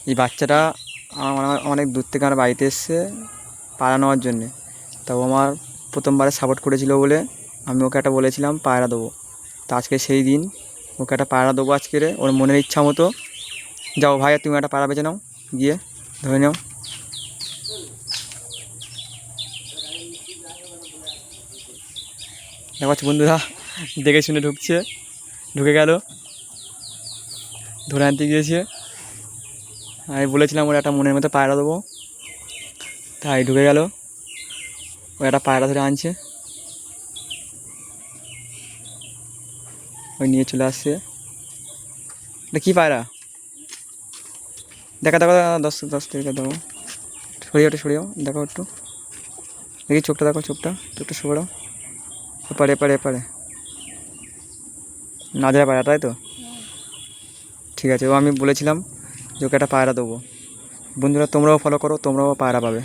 এই বাচ্চাটা অনেক দূর থেকে আমার বাড়িতে এসছে পায়রা নেওয়ার জন্যে। তা ও আমার প্রথমবারে সাপোর্ট করেছিল বলে আমি ওকে একটা বলেছিলাম পায়রা দেবো। তা আজকে সেই দিন ওকে একটা পায়রা দেবো আজকে ওর মনের ইচ্ছা মতো। যাও ভাই, তুমি একটা পায়রা বেছে নাও, গিয়ে ধরে নাও। দেখো বন্ধুরা, দেখে শুনে ঢুকে গেল, ধরে আনতে গিয়েছে। আমি বলেছিলাম ওর একটা মনের মতো পায়রা দেবো, তাই ঢুকে গেল। ও একটা পায়রা ধরে আনছে, ওই নিয়ে চলে আসছে। এটা কী পায়রা? দেখা দেখো, 10 থেকে দেবো। সরিয়েও দেখো একটু, দেখি চোখটা দেখো, চোখটা সরাও। এপারে না যায় পায়রা, তাই তো? ঠিক আছে, ও আমি বলেছিলাম যে ওকে একটা পায়রা দেবো। বন্ধুরা তোমরাও ফলো করো, তোমরাও পায়রা পাবে।